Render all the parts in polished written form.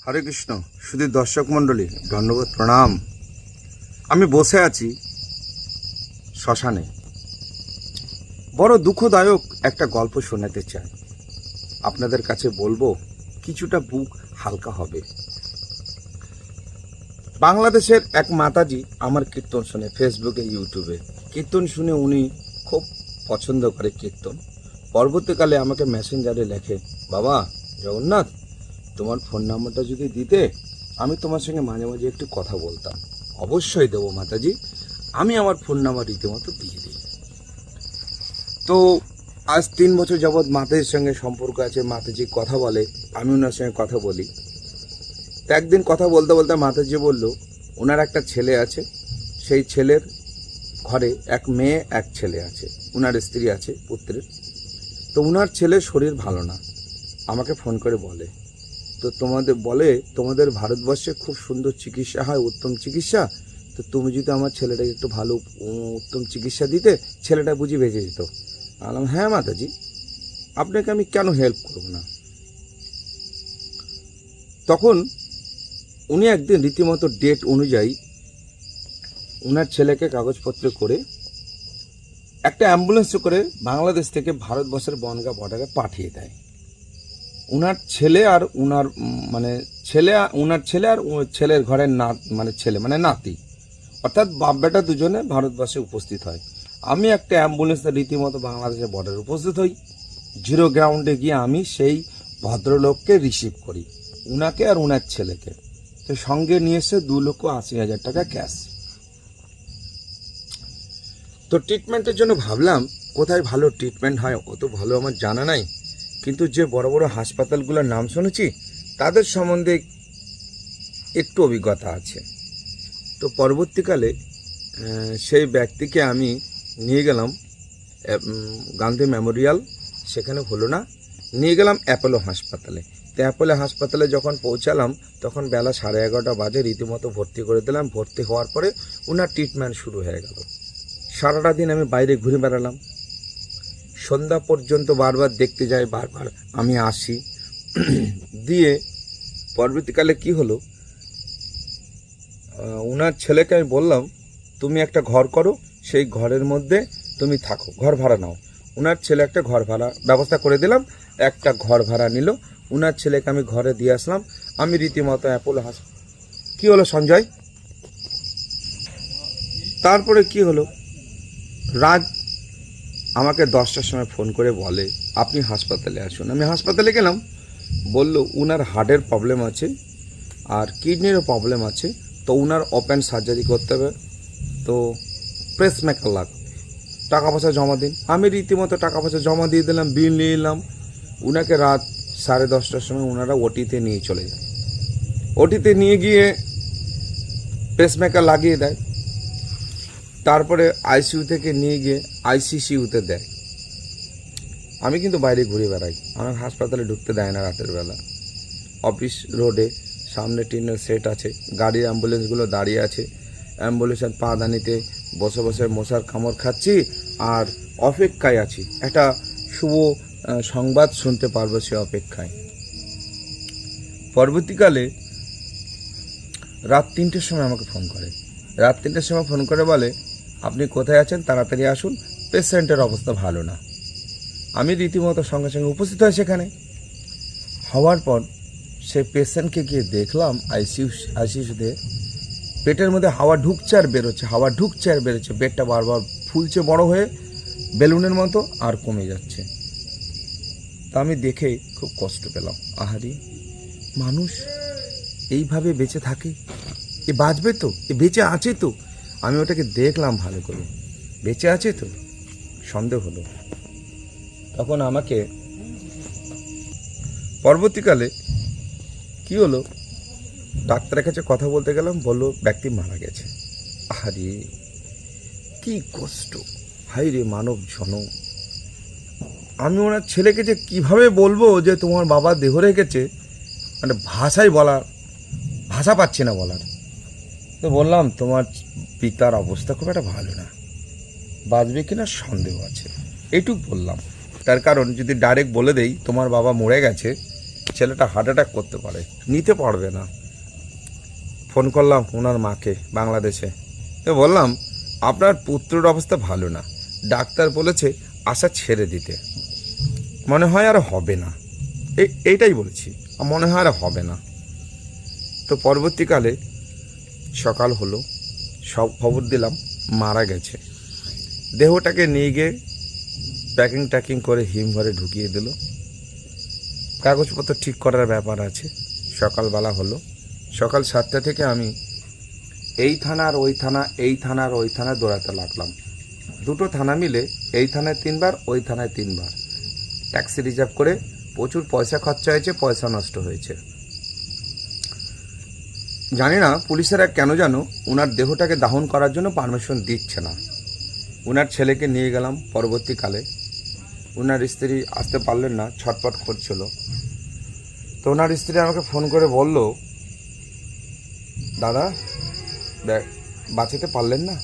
হরে কৃষ্ণ। শুধু দর্শক মণ্ডলী ধন্যবাদ, প্রণাম। আমি বসে আছি শ্মশানে। বড় দুঃখদায়ক একটা গল্প শোনাতে চাই, আপনাদের কাছে বলবো, কিছুটা বুক হালকা হবে। বাংলাদেশের এক মাতাজি আমার কীর্তন শুনে, ফেসবুকে ইউটিউবে কীর্তন শুনে উনি খুব পছন্দ করে কীর্তন। পরবর্তীকালে আমাকে মেসেঞ্জারে লেখে, বাবা জগন্নাথ, তোমার ফোন নাম্বারটা যদি দিতে আমি তোমার সঙ্গে মাঝে মাঝে একটু কথা বলতাম। অবশ্যই দেবো মাতাজি, আমি আমার ফোন নাম্বার রীতিমতো দিয়ে দিই। তো আজ 3 বছর যাবৎ মাতাজির সঙ্গে সম্পর্ক আছে। মাতাজি কথা বলে, আমি ওনার সঙ্গে কথা বলি। তো একদিন কথা বলতে বলতে মাতাজি বলল, ওনার একটা ছেলে আছে, সেই ছেলের ঘরে এক মেয়ে এক ছেলে আছে, ওনার স্ত্রী আছে পুত্রের। তো ওনার ছেলের শরীর ভালো না, আমাকে ফোন করে বলে, তো তোমাদের ভারতবর্ষে খুব সুন্দর চিকিৎসা হয়, উত্তম চিকিৎসা। তো তুমি যদি আমার ছেলেটাকে একটু ভালো উত্তম চিকিৎসা দিতে, ছেলেটা বুঝি বেঁচে যেত। বললাম, হ্যাঁ মাতাজি, আপনাকে আমি কেন হেল্প করব না। তখন উনি একদিন রীতিমতো ডেট অনুযায়ী ওনার ছেলেকে কাগজপত্র করে একটা অ্যাম্বুলেন্সে করে বাংলাদেশ থেকে ভারতবর্ষের বনগাঁ বর্ডারে পাঠিয়ে দেয়। ওনার ছেলে আর ওনার ছেলের ঘরের নাতি, অর্থাৎ বাপ বেটা দুজনে ভারতবর্ষে উপস্থিত হয়। আমি একটা অ্যাম্বুলেন্সে রীতিমতো বাংলাদেশের বর্ডারে উপস্থিত হই। 0 গ্রাউন্ডে গিয়ে আমি সেই ভদ্রলোককে রিসিভ করি, উনাকে আর ওনার ছেলেকে। তো সঙ্গে নিয়ে এসে 2,80,000 টাকা ক্যাশ। তো ট্রিটমেন্টের জন্য ভাবলাম কোথায় ভালো ট্রিটমেন্ট হয়, অত ভালো আমার জানা নাই, কিন্তু যে বড় বড় হাসপাতালগুলোর নাম শুনেছি তাদের সম্বন্ধে একটু অভিজ্ঞতা আছে। তো পরবর্তীকালে সেই ব্যক্তিকে আমি নিয়ে গেলাম গান্ধী মেমোরিয়াল, সেখানে হলো না, নিয়ে গেলাম অ্যাপোলো হাসপাতালে। তো অ্যাপোলো হাসপাতালে যখন পৌঁছালাম তখন বেলা 11:30 বাজে, রীতিমতো ভর্তি করে দিলাম। ভর্তি হওয়ার পরে ওনার ট্রিটমেন্ট শুরু হয়ে গেল। সারাটা দিন আমি বাইরে ঘুরে বেড়ালাম, সন্ধ্যা পর্যন্ত বারবার দেখতে যাই, বারবার আমি আসি। দিয়ে পরবর্তীকালে কি হলো, ওনার ছেলেকে আমি বললাম, তুমি একটা ঘর করো, সেই ঘরের মধ্যে তুমি থাকো, ঘর ভাড়া নাও। ওনার ছেলে একটা ঘর ভাড়া ব্যবস্থা করে দিলাম, একটা ঘর ভাড়া নিল। ওনার ছেলেকে আমি ঘরে দিয়ে আসলাম। আমি রীতিমতো অ্যাপোলো কি হলো সঞ্জয়, তারপরে কি হলো, রাত আমাকে 10টার সময় ফোন করে বলে, আপনি হাসপাতালে আসুন। আমি হাসপাতালে গেলাম, বলল উনার হার্টের প্রবলেম আছে আর কিডনিরও প্রবলেম আছে, তো উনার ওপেন সার্জারি করতে হবে, তো প্রেস মেকার লাগবে, টাকা পয়সা জমা দিন। আমি রীতিমতো টাকা পয়সা জমা দিয়ে দিলাম, বিল নিয়ে এলাম। উনাকে রাত 10:30টার সময় ওনারা ওটিতে নিয়ে চলে যায়। ওটিতে নিয়ে গিয়ে প্রেস মেকার লাগিয়ে দেয়। তারপরে আইসিইউ থেকে নিয়ে গিয়ে আইসিসিউতে দেয়। আমি কিন্তু বাইরে ঘুরে বেড়াই, আমার হাসপাতালে ঢুকতে দেয় না রাতের বেলা। অফিস রোডে সামনে টিনের সেট আছে, গাড়ির অ্যাম্বুলেন্সগুলো দাঁড়িয়ে আছে, অ্যাম্বুলেন্সের পা দানিতে বসে বসে মশার কামড় খাচ্ছি আর অপেক্ষায় আছি, একটা শুভ সংবাদ শুনতে পারবো সে অপেক্ষায়। পরবর্তীকালে রাত 3টের সময় আমাকে ফোন করে। রাত 3টের সময় ফোন করে বলে, আপনি কোথায় আছেন, তাড়াতাড়ি আসুন, পেশেন্টের অবস্থা ভালো না। আমি রীতিমতো সঙ্গে সঙ্গে উপস্থিত হয় সেখানে। হওয়ার পর সে পেশেন্টকে গিয়ে দেখলাম আইসিইউতে পেটের মধ্যে হাওয়া ঢুকছে আর বেরোচ্ছে, হাওয়া ঢুকছে আর বেরোচ্ছে, পেটটা বারবার ফুলছে বড় হয়ে বেলুনের মতো আর কমে যাচ্ছে। তা আমি দেখে খুব কষ্ট পেলাম, আহারি মানুষ এইভাবে বেঁচে থাকে, এ বাঁচবে তো, এ বেঁচে আছে তো। আমি ওটাকে দেখলাম ভালো করে, বেঁচে আছে তো, সন্দেহ হলো। তখন আমাকে পরবর্তীকালে কি হলো, ডাক্তারের কাছে কথা বলতে গেলাম, বললো ব্যক্তি মারা গেছে। আরে কি কষ্ট, হাই রে মানব জনম। আমি ওনার ছেলেকে যে কিভাবে বলবো যে তোমার বাবা দেহ রেখেছে, মানে ভাষা পাচ্ছি না বলার। তো বললাম, তোমার পিতার অবস্থা খুব একটা ভালো না, বাঁচবে কিনা সন্দেহ আছে, এইটুক বললাম। তার কারণ যদি ডাইরেক্ট বলে দেই তোমার বাবা মরে গেছে, ছেলেটা হার্ট অ্যাটাক করতে পারে, নিতে পারবে না। ফোন করলাম ওনার মাকে বাংলাদেশে, তো বললাম আপনার পুত্রের অবস্থা ভালো না, ডাক্তার বলেছে আশা ছেড়ে দিতে, মনে হয় আর হবে না, এইটাই বলেছি, মনে হয় আর হবে না। তো পরবর্তীকালে সকাল হলো, সব খবর দিলাম মারা গেছে। দেহটাকে নিয়ে গিয়ে প্যাকিং করে হিমঘরে ঢুকিয়ে দিল। কাগজপত্র ঠিক করার ব্যাপার আছে। সকালবেলা হলো, সকাল 7টা থেকে আমি এই থানার ওই থানা, এই থানার ওই থানা দৌড়াতে লাগলাম। দুটো থানা মিলে এই থানায় 3বার, ওই থানায় 3বার ট্যাক্সি রিজার্ভ করে। প্রচুর পয়সা খরচা হয়েছে, পয়সা নষ্ট হয়েছে। জানি না পুলিশেরা কেন জানো ওনার দেহটাকে দাহন করার জন্য পারমিশন দিচ্ছে না। ওনার ছেলেকে নিয়ে গেলাম। পরবর্তীকালে ওনার স্ত্রী আসতে পারলেন না, ছটপট করছিল। তো ওনার স্ত্রী আমাকে ফোন করে বলল, দাদা বাঁচাতে পারলেন না?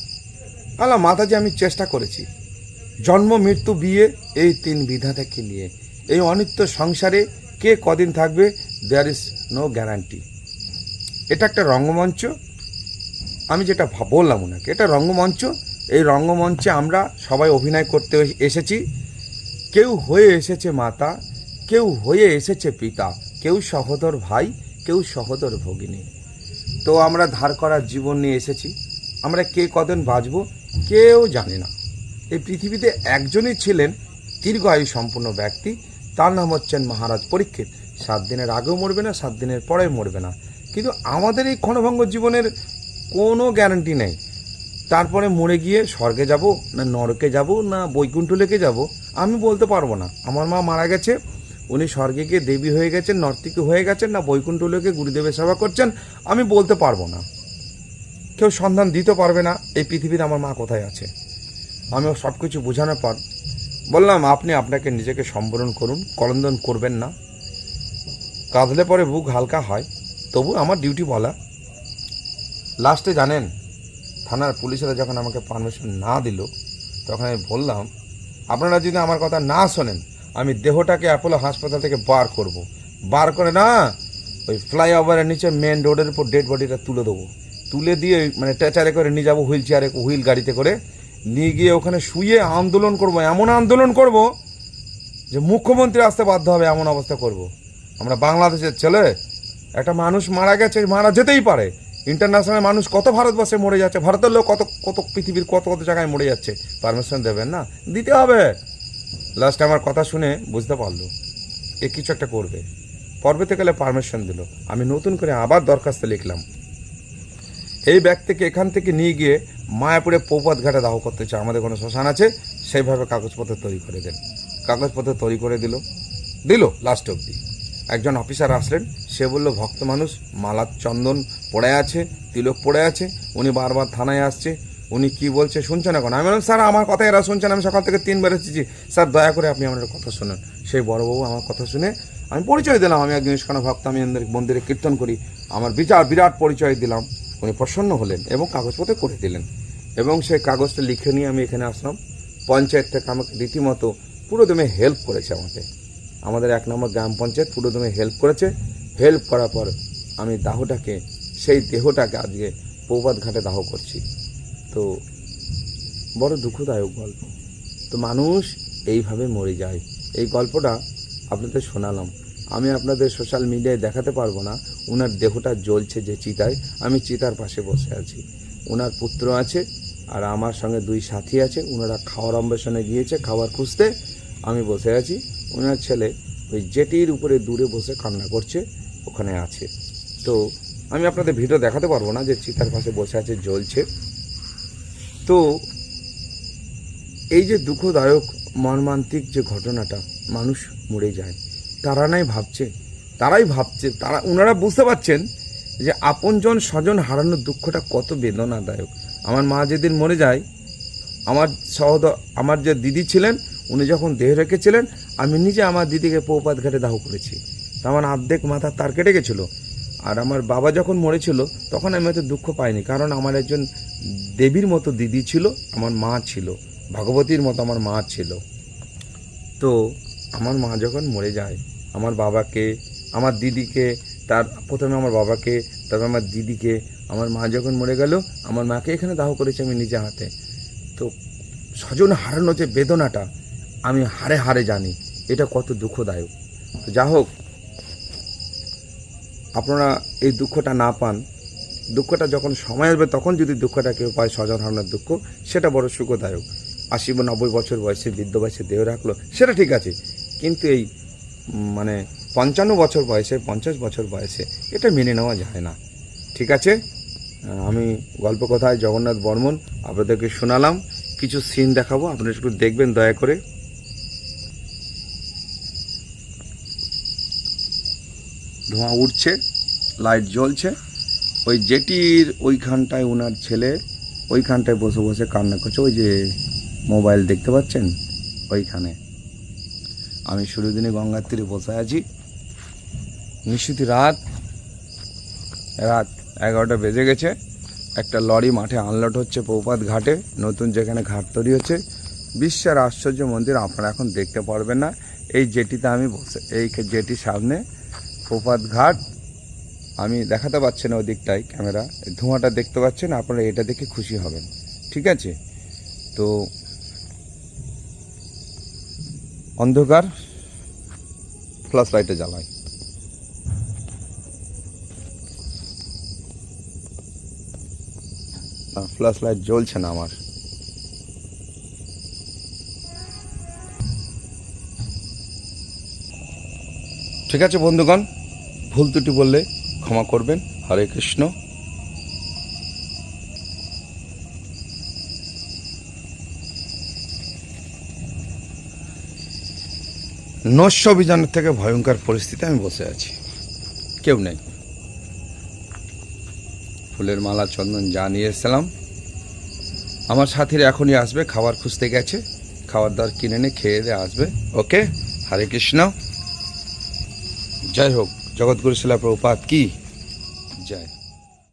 আল্লাহ মাতাজি, আমি চেষ্টা করেছি। জন্ম মৃত্যু বিয়ে এই 3 বিধাতাকে নিয়ে এই অনিত্য সংসারে কে কদিন থাকবে, দেয়ার ইজ নো গ্যারান্টি। এটা একটা রঙ্গমঞ্চ। আমি যেটা বললাম ওনাকে, এটা রঙ্গমঞ্চ। এই রঙ্গমঞ্চে আমরা সবাই অভিনয় করতে এসেছি। কেউ হয়ে এসেছে মাতা, কেউ হয়ে এসেছে পিতা, কেউ সহোদর ভাই, কেউ সহোদর ভগিনী। তো আমরা ধার করার জীবন নিয়ে এসেছি। আমরা কে কদিন বাঁচব কেউ জানে না। এই পৃথিবীতে একজনই ছিলেন দীর্ঘায়ু সম্পন্ন ব্যক্তি, তার নাম হচ্ছেন মহারাজ পরীক্ষিত। 7 দিনের আগেও মরবে না, 7 দিনের পরেও মরবে না। কিন্তু আমাদের এই ক্ষণভঙ্গ জীবনের কোনো গ্যারান্টি নেই। তারপরে মরে গিয়ে স্বর্গে যাব না নরকে যাব না বৈকুণ্ঠ লেকে যাব, আমি বলতে পারবো না। আমার মা মারা গেছে, উনি স্বর্গে গিয়ে দেবী হয়ে গেছেন, নর্তকী হয়ে গেছেন, না বৈকুণ্ঠ লেকে গুরুদেবের সেবা করছেন, আমি বলতে পারবো না। কেউ সন্ধান দিতে পারবে না এই পৃথিবীতে আমার মা কোথায় আছে। আমি সব কিছু বোঝানোর পর বললাম, আপনি আপনাকে নিজেকে সম্বরণ করুন, কলন্দন করবেন না। কাঁদলে পরে বুক হালকা হয়, তবু আমার ডিউটি বলা। লাস্টে জানেন, থানার পুলিশেরা যখন আমাকে পারমিশন না দিল, তখন আমি বললাম, আপনারা যদি আমার কথা না শোনেন, আমি দেহটাকে অ্যাপোলো হাসপাতাল থেকে বার করব। বার করে না ওই ফ্লাইওভারের নিচে মেন রোডের উপর ডেড বডিটা তুলে দেবো। তুলে দিয়ে মানে ট্রেচারে করে নিয়ে যাবো, হুইল গাড়িতে করে নিয়ে গিয়ে ওখানে শুয়ে আন্দোলন করব। এমন আন্দোলন করব যে মুখ্যমন্ত্রী আসতে বাধ্য হবে, এমন অবস্থা করব। আমরা বাংলাদেশের ছেলে, একটা মানুষ মারা গেছে, মারা যেতেই পারে। ইন্টারন্যাশনাল মানুষ কত ভারতবর্ষে মরে যাচ্ছে, ভারতের লোক কত কত পৃথিবীর কত কত জায়গায় মরে যাচ্ছে। পারমিশন দেবেন না? দিতে হবে। লাস্ট আমার কথা শুনে বুঝতে পারলো এ কিছু একটা করবে। পরবর্তীকালে পারমিশন দিল। আমি নতুন করে আবার দরখাস্ত লিখলাম, এই ব্যক্তিকে এখান থেকে নিয়ে গিয়ে মায়াপুরে পৌপাত ঘাটে দাহ করতে চাই, আমাদের কোনো শ্মশান আছে, সেইভাবে কাগজপত্র তৈরি করে দেন। কাগজপত্র তৈরি করে দিল লাস্ট অবধি। একজন অফিসার আসলেন, সে বলল ভক্ত মানুষ, মালা চন্দন পড়ে আছে, তিলক পড়ে আছে, উনি বারবার থানায় আসছে, উনি কি বলছে শুনছেন এখন? আমি বললাম, স্যার আমার কথা এরা শুনছেন, আমি সকাল থেকে 3বার এসেছি, স্যার দয়া করে আপনি আমার কথা শুনুন। সেই বড়বাবু আমার কথা শুনে, আমি পরিচয় দিলাম, আমি একজন ইস্কন ভক্ত, আমি মন্দিরে কীর্তন করি, আমার বিরাট পরিচয় দিলাম। উনি প্রসন্ন হলেন এবং কাগজপত্র করে দিলেন। এবং সেই কাগজটা লিখে নিয়ে আমি এখানে আসলাম। পঞ্চায়েত থেকে আমাকে রীতিমতো পুরোদমে হেল্প করেছে। আমাদের 1 নম্বর গ্রাম পঞ্চায়েত পুরোদমে হেল্প করেছে। হেল্প করার পর আমি সেই দেহটাকে আজকে পৌপাত ঘাটে দাহ করছি। তো বড় দুঃখদায়ক গল্প। তো মানুষ এইভাবে মরে যায়। এই গল্পটা আপনাদের শোনালাম। আমি আপনাদের সোশ্যাল মিডিয়ায় দেখাতে পারবো না। ওনার দেহটা জ্বলছে যে চিতায়, আমি চিতার পাশে বসে আছি। ওনার পুত্র আছে আর আমার সঙ্গে 2 সাথী আছে। ওনারা খাওয়ার অন্বেষণে গিয়েছে, খাবার খুঁজতে। আমি বসে আছি। ওনার ছেলে ওই জেটির উপরে দূরে বসে কান্না করছে, ওখানে আছে। তো আমি আপনাদের ভিডিও দেখাতে পারবো না, যে চিতার পাশে বসে আছে, জ্বলছে। তো এই যে দুঃখদায়ক মর্মান্তিক যে ঘটনাটা, মানুষ মরে যায়, তারাই ভাবছে, ওনারা বুঝতে পারছেন যে আপনজন স্বজন হারানোর দুঃখটা কত বেদনাদায়ক। আমার মা যেদিন মরে যায়, আমার যে দিদি ছিলেন, উনি যখন দেহ রেখেছিলেন, আমি নিজে আমার দিদিকে পৌপাত ঘাটে দাহ করেছি। আমার অর্ধেক মাথা তার কেটে গেছিলো। আর আমার বাবা যখন মরেছিল, তখন আমি হয়তো দুঃখ পাইনি, কারণ আমার একজন দেবীর মতো দিদি ছিল, আমার মা ছিল, ভগবতীর মতো আমার মা ছিল। তো আমার মা যখন মরে যায়, আমার বাবাকে আমার দিদিকে, তার প্রথমে আমার বাবাকে, তারপর আমার দিদিকে, আমার মা যখন মরে গেল আমার মাকে এখানে দাহ করেছি আমি নিজে হাতে। তো স্বজন হারানো যে বেদনাটা আমি হাড়ে হাড়ে জানি, এটা কত দুঃখদায়ক। তো যা হোক, আপনারা এই দুঃখটা না পান, দুঃখটা যখন সময় আসবে তখন যদি দুঃখটা কেউ পায়, স্বজন হারানোর দুঃখ, সেটা বড় সুখদায়ক। 80-90 বছর বয়সে বৃদ্ধ বয়সে দেহ রাখলো, সেটা ঠিক আছে, কিন্তু এই মানে 55 বছর বয়সে, 50 বছর বয়সে এটা মেনে নেওয়া যায় না। ঠিক আছে, আমি গল্প কথায় জগন্নাথ বর্মন আপনাদেরকে শোনালাম, কিছু সিন দেখাবো, আপনারা একটু দেখবেন দয়া করে। ধোঁয়া উঠছে, লাইট জ্বলছে, ওই জেটির ওইখানটায় ওনার ছেলে ওইখানটায় বসে বসে কান্না করছে, ওই যে মোবাইল দেখতে পাচ্ছেন ওইখানে। আমি সুরদিনী গঙ্গার তীরে বসে আছি, নিশ্চিত রাত 11টা বেজে গেছে। একটা লরি মাঠে আনলোড হচ্ছে প্রপাত ঘাটে, নতুন যেখানে ঘাট তৈরি হচ্ছে। বিশ্বের আশ্চর্য মন্দির আপনারা এখন দেখতে পারবেন না। এই জেটিতে আমি বসে, এই জেটির সামনে প্রপাত ঘাট, আমি দেখাতে পাচ্ছি না ওদিকটায় ক্যামেরা, ধোঁয়াটা দেখতে পাচ্ছেন, আপনারা এটা দেখে খুশি হবেন। ঠিক আছে, তো অন্ধকার, ফ্ল্যাশ লাইটে জ্বালাই। ফ্ল্যাশ লাইট জ্বলছে না আমার। ঠিক আছে বন্ধুগণ, ভুল ত্রুটি বললে ক্ষমা করবেন। হরে কৃষ্ণ। নস্য অভিযানের থেকে ভয়ঙ্কর পরিস্থিতি আমি বসে আছি, কেউ নেই। ফুলের মালা চন্দন যা নিয়ে এসেছিলাম, আমার সাথীরা এখনই আসবে, খাবার খুঁজতে গেছে, খাবার দাবার কিনে এনে খেয়ে দিয়ে আসবে। ওকে, হরে কৃষ্ণ। জয় হোক, জগৎগুরু শিলা প্রভুপাদ কি জয়।